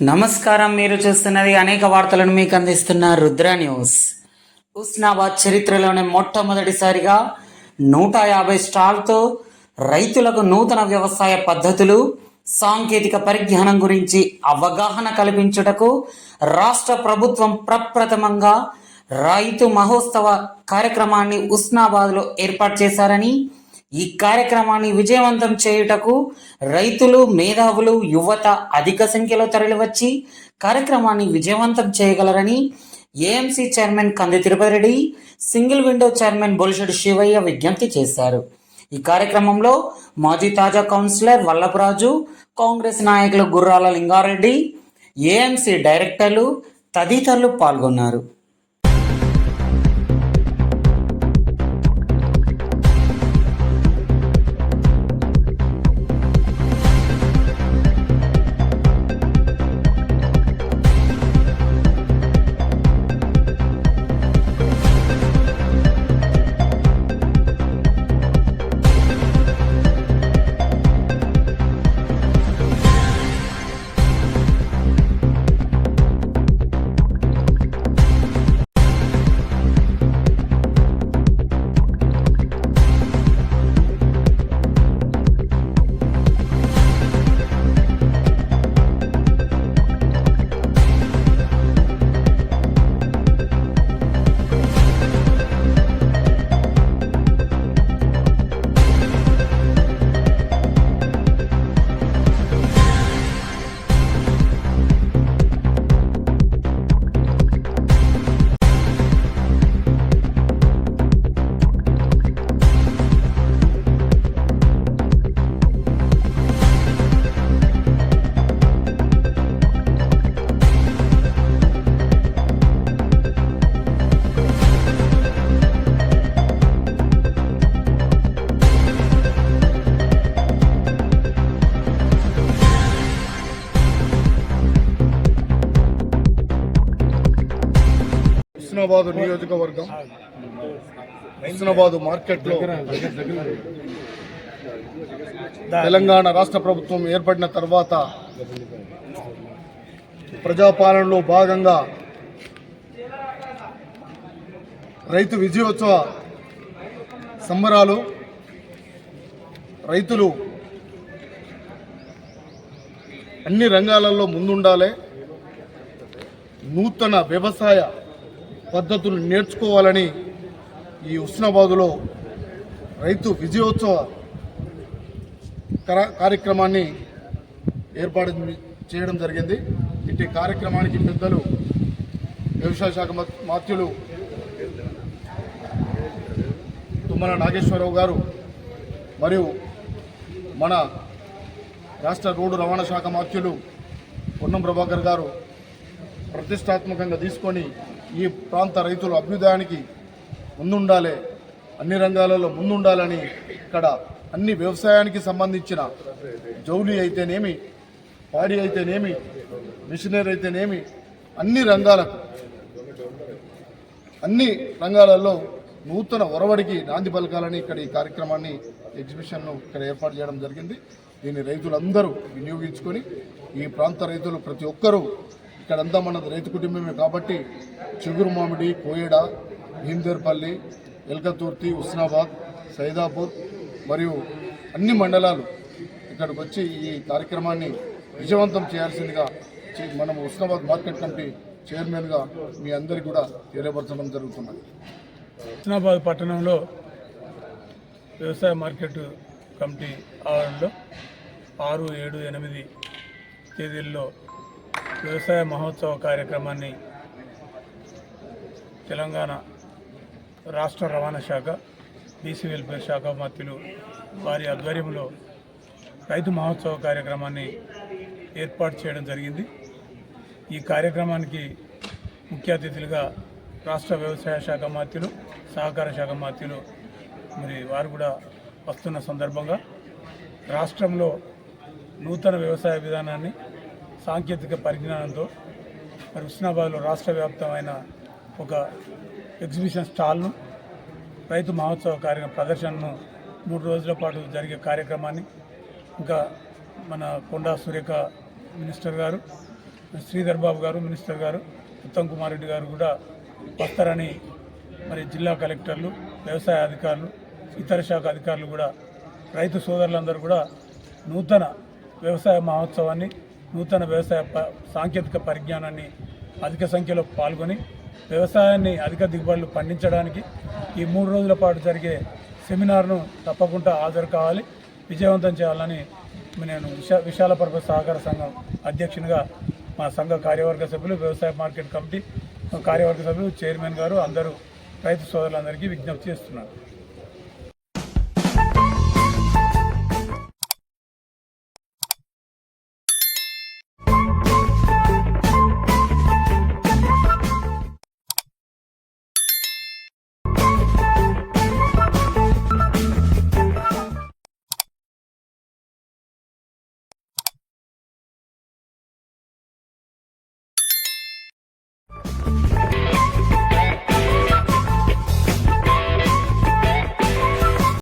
నమస్కారం. మీరు చూస్తున్నది అనేక వార్తలను మీకు అందిస్తున్న రుద్ర న్యూస్. హుస్నాబాద్ చరిత్రలోనే మొట్టమొదటిసారిగా 150 స్టాల్తో రైతులకు నూతన వ్యవసాయ పద్ధతులు, సాంకేతిక పరిజ్ఞానం గురించి అవగాహన కల్పించుటకు రాష్ట్ర ప్రభుత్వం ప్రప్రథమంగా రైతు మహోత్సవ కార్యక్రమాన్ని హుస్నాబాద్లో ఏర్పాటు చేశారని, ఈ కార్యక్రమాన్ని విజయవంతం చేయుటకు రైతులు, మేధావులు, యువత అధిక సంఖ్యలో తరలివచ్చి కార్యక్రమాన్ని విజయవంతం చేయగలరని ఏఎంసీ చైర్మన్ కంది Tirupati Reddy, single window chairman Bolisetti Shivayya విజ్ఞప్తి చేశారు. ఈ కార్యక్రమంలో మాజీ తాజా కౌన్సిలర్ వల్లభరాజు, కాంగ్రెస్ నాయకులు గుర్రాల లింగారెడ్డి, ఏఎంసీ డైరెక్టర్లు తదితరులు పాల్గొన్నారు. హుస్నాబాద్ నియోజకవర్గం హుస్నాబాద్ మార్కెట్లో తెలంగాణ రాష్ట్ర ప్రభుత్వం ఏర్పడిన తర్వాత ప్రజాపాలనలో భాగంగా రైతు విజయోత్సవ సంబరాలు, రైతులు అన్ని రంగాలలో ముందుండాలి, నూతన వ్యవసాయ పద్ధతులు నేర్చుకోవాలని ఈ హుస్నాబాదులో రైతు విజయోత్సవ కార్యక్రమాన్ని ఏర్పాటు చేయడం జరిగింది. ఇట్టి కార్యక్రమానికి పెద్దలు వ్యవసాయ శాఖ మాత్యులు తుమ్మల నాగేశ్వరరావు గారు మరియు మన రాష్ట్ర రోడ్డు రవాణా శాఖ మాత్యులు పొన్నం ప్రభాకర్ గారు ప్రతిష్టాత్మకంగా తీసుకొని ఈ ప్రాంత రైతుల అభ్యుదయానికి ముందుండాలి, అన్ని రంగాలలో ముందుండాలని ఇక్కడ అన్ని వ్యవసాయానికి సంబంధించిన జౌలి అయితేనేమి, పాడి అయితేనేమి, మిషనరీ అయితేనేమి అన్ని రంగాలలో నూతన ఒరవడికి నాంది పలకాలని ఇక్కడ ఈ కార్యక్రమాన్ని ఎగ్జిబిషన్ను ఇక్కడ ఏర్పాటు చేయడం జరిగింది. దీన్ని రైతులందరూ వినియోగించుకొని ఈ ప్రాంత రైతులు ప్రతి ఒక్కరూ ఇక్కడంతా మనది రైతు కుటుంబమే కాబట్టి చిగురు మామిడి, కోయడ, భీమదేర్పల్లి, ఎల్కతుర్తి, హుస్నాబాద్, సైదాపూర్ మరియు అన్ని మండలాలు ఇక్కడికి వచ్చి ఈ కార్యక్రమాన్ని విజయవంతం చేయాల్సిందిగా మనం హుస్నాబాద్ మార్కెట్ కమిటీ చైర్మన్గా మీ అందరికీ కూడా తెలియపరచడం జరుగుతున్నది. హుస్నాబాద్ పట్టణంలో వ్యవసాయ మార్కెట్ కమిటీ ఆవరణలో 6, 7, 8 తేదీల్లో వ్యవసాయ మహోత్సవ కార్యక్రమాన్ని తెలంగాణ రాష్ట్ర రవాణా శాఖ, బీసీ వెల్ఫేర్ శాఖ మంత్రులు వారి ఆధ్వర్యంలో రైతు మహోత్సవ కార్యక్రమాన్ని ఏర్పాటు చేయడం జరిగింది. ఈ కార్యక్రమానికి ముఖ్య అతిథులుగా రాష్ట్ర వ్యవసాయ శాఖ మంత్రులు, సహకార శాఖ మంత్రులు మరి వారు కూడా వస్తున్న సందర్భంగా రాష్ట్రంలో నూతన వ్యవసాయ విధానాన్ని, సాంకేతిక పరిజ్ఞానంతో మరి హుస్నాబాద్లో రాష్ట్ర వ్యాప్తమైన ఒక ఎగ్జిబిషన్ స్టాల్ను, రైతు మహోత్సవ ప్రదర్శనను 3 రోజుల పాటు జరిగే కార్యక్రమాన్ని ఇంకా మన కొండా సురేఖ మినిస్టర్ గారు, శ్రీధర్ బాబు గారు, మినిస్టర్ గారు, ఉత్తమ్ కుమార్ రెడ్డి గారు కూడా వస్తారని మరి జిల్లా కలెక్టర్లు, వ్యవసాయ అధికారులు, ఇతర శాఖ అధికారులు కూడా రైతు సోదరులందరూ కూడా నూతన వ్యవసాయ మహోత్సవాన్ని, నూతన వ్యవసాయ సాంకేతిక పరిజ్ఞానాన్ని అధిక సంఖ్యలో పాల్గొని వ్యవసాయాన్ని అధిక దిగుబడులు పండించడానికి ఈ 3 రోజుల పాటు జరిగే సెమినార్ను తప్పకుండా హాజరు కావాలి, విజయవంతం చేయాలని నేను విశాల పర్పస్ సహకార సంఘం అధ్యక్షునిగా మా సంఘ కార్యవర్గ సభ్యులు, వ్యవసాయ మార్కెట్ కమిటీ కార్యవర్గ సభ్యులు, చైర్మన్ గారు అందరూ రైతు సోదరులందరికీ విజ్ఞప్తి చేస్తున్నారు.